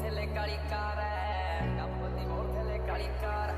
ਥੱਲੇ ਕਾਲੀ ਕਾਰ ਡੱਬ ਬੱਤੀ ਮੋੜ ਥੱਲੇ ਕਾਲੀ ਕਾਰ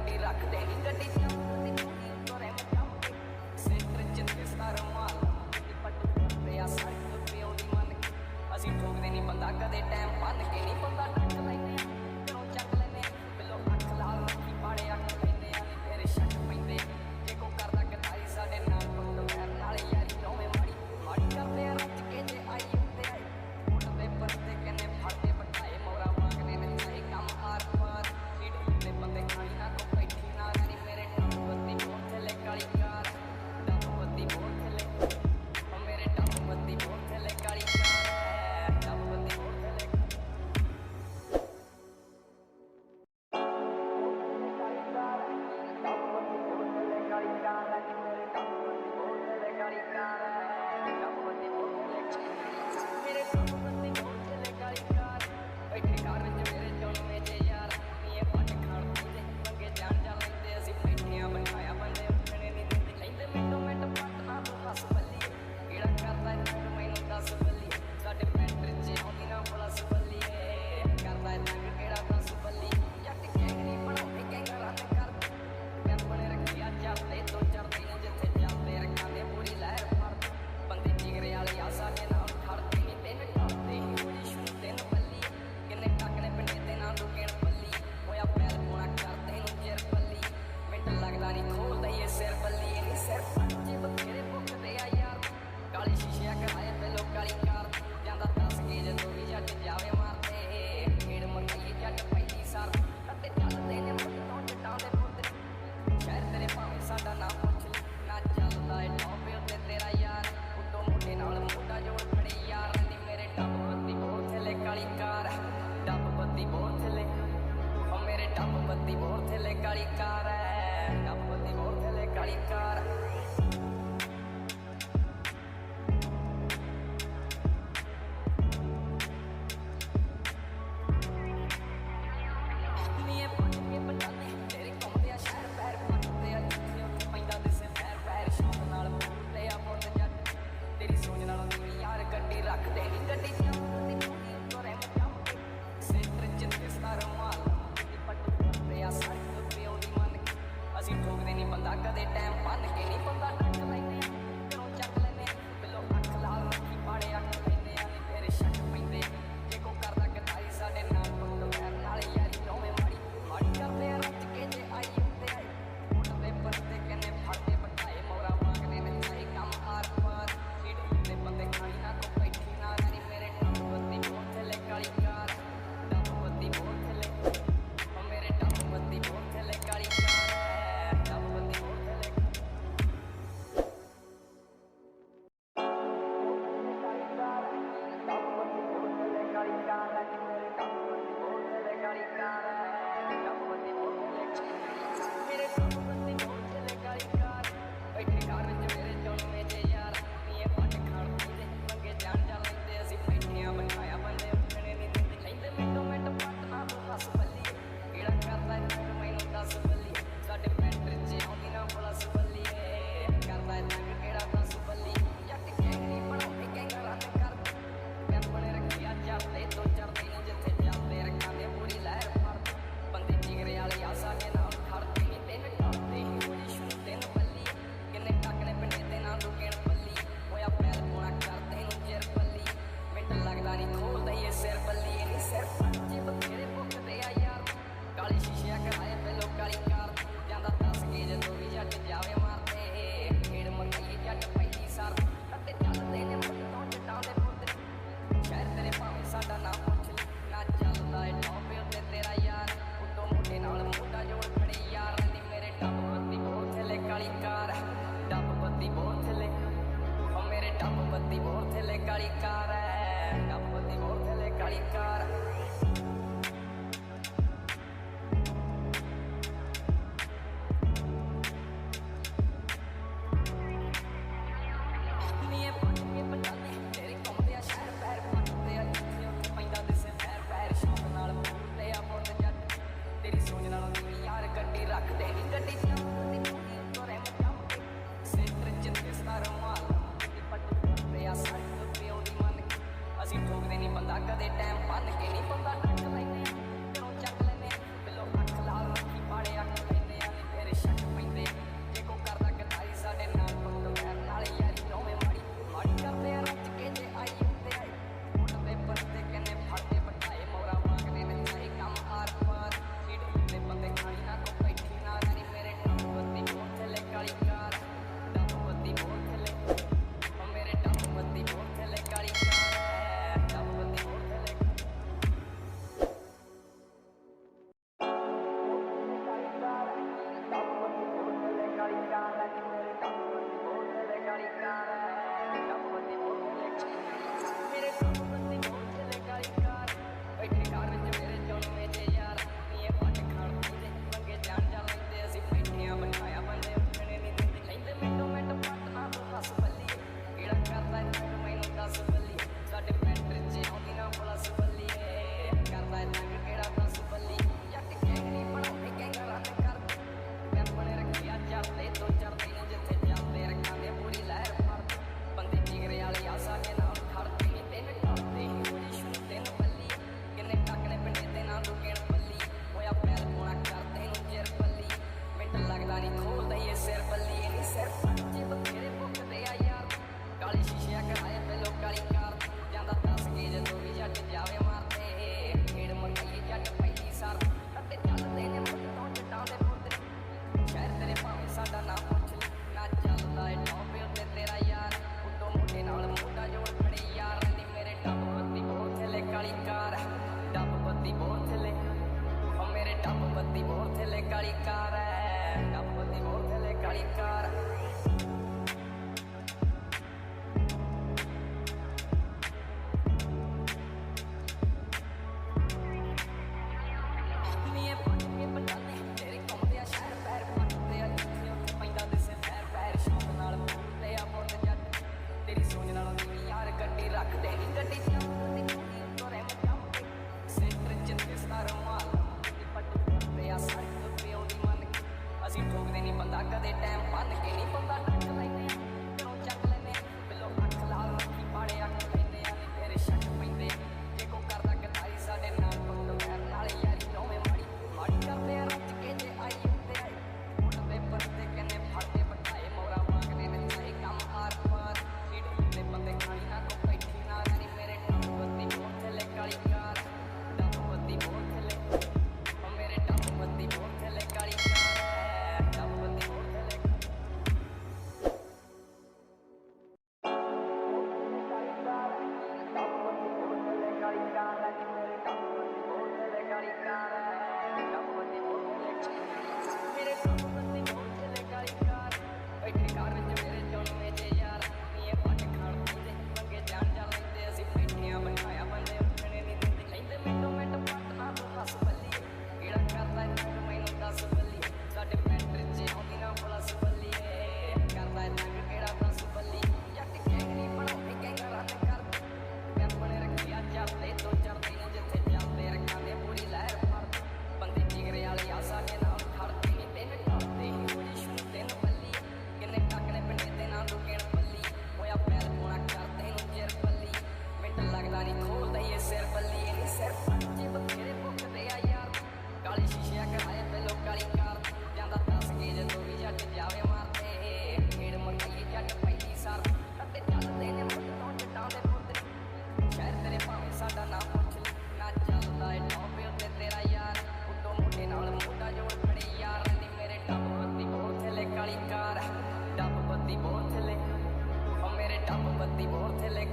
ਗੱਡੀ ਰੱਖਦੇ ਨੀ ਗੱਡੀ ਚੱਲਦੀ ਤੋਰੇ ਮਚਾਉਂਦੇ ਸੈਂਟਰ ਜਿੱਥੇ ਸਾਰਾ ਮਾਲ ਪੱਟ ਪਿਆ ਸਾਡੇ ਪਿਓ ਦੀ ਮੰਨ ਕੇ ਅਸੀਂ ਠੋਕਦੇ ਨਹੀਂ ਬੰਦਾ ਕਦੇ ਟਾਈਮ ਬੰਨ ਕੇ ਨਹੀਂ ਬੰਦਾ ਟੱਕ ਲੈਨੇ ਆ ਕਿਉਂ ਚੱਕ ਲੈਨੇ ਬਿੱਲੋ ਅੱਖ ਲਾਲ ਰੱਖੀ ਪਾੜੇ ਅੱਖ ਲੈਨੇ ਆ ਨੀ ਤੇਰੇ ਸ਼ੱਕ ਪੈਂਦੇ ਜੇ ਕੋ ਕਰਦਾ ਗਦਾਰੀ ਸਾਡੇ ਨਾਲ ਪੁੱਤ ਵੈਰ ਨਾਲ ਯਾਰੀ ਦੋਵੇਂ ਮਾੜੀ ਕਰਦੇ ਆ ਰੱਜ ਕੇ ਜੇ ਆਈ ਹੁੰਦੇ ਆਈ ਫੋਟ ਪੇਪਰ ਤੇ ਕਹਿੰਦੇ ਫੜਦੇ ਬਟਾਏ ਮੋਰਾ ਮੰਗਦੇ ਨੇ ਚਾਹੀ ਕੰਮ ਆਰ ਪਾਰ ਹੀਟ ਦੇ ਬੰਦੇ ਖਾਣੀ ਨਾ ਕੋ ਬੈਠੀ ਨਾ ਨੀ ਮੇਰੇ ਟੱਪ ਬੱਤੀ ਬਹੁਤ ਥੱਲੇ ਕਾਲੀ ਕਾਰ ਟੱਪ ਬੱਤੀ ਬਹੁਤ ਥੱਲੇ ਉਹ ਮੇਰੇ ਟੱਪ ਬੱਤੀ ਬਹੁਤ ਥੱਲੇ ਕਾਲੀ ਕਾਰ ਟੱਪ ਬੱਤੀ ਬਹੁਤ ਥੱਲੇ ਅਸੀਂ ਠੋਕਦੇ ਨਹੀਂ ਬੰਦਾ ਕਦੇ ਟਾਈਮ ਬੰਨ ਕੇ ਨਹੀਂ ਬੰਦਾ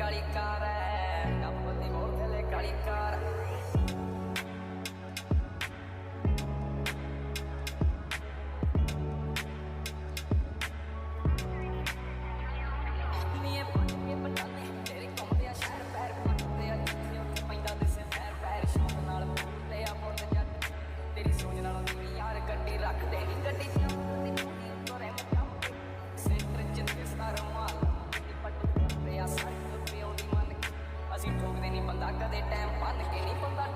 ਕਾਲੀ ਕਾਰ ਹੈ ਟੱਪ ਦੀ ਮੋੜ ਥੱਲੇ ਕਾਲੀ ਕਾਰ ਨੀਏ ਪੱਟ ਕੇ ਪਟਾਲੇ ਤੇਰੇ ਘੁੰਮਦੇ ਆ ਸ਼ਹਿਰ ਪੈਰ ਪੱਟਦੇ ਆ ਜਿੱਥੇ ਉੱਥੇ ਪੈਂਦਾ ਦਿਸੇ ਪੈਰ ਪੈਰ ਸ਼ੌਕ ਨਾਲ ਬੋਲਦੇ ਆ ਮੁੱਲ ਜੱਟ ਤੇਰੀ ਸੋਚ ਨਾਲੋਂ ਨੀ ਯਾਰ ਗੱਡੀ ਰੱਖਦੇ ਨੀ ਗੱਡੀ ਚਲਾਉਂਦੀ ਕੁੜੀ ਤੋਰੇ ਮਚਾਉਂਦੇ ਸੈਂਟਰ ਚ ਤੇ ਸਾਰਾ ਮਾਲ ਤੇ ਪੱਟ ਕਰਦੇ ਆ ਸਾਡੇ ਪਿਓ ਦੀ ਮੰਨ ਕੇ ਅਸੀਂ ਠੋਕਦੇ ਨੀ ਬੰਦਾ ਕਦੇ ਟਾਈਮ ਬੰਨ ਕੇ ਨੀ ਬੰਦਾ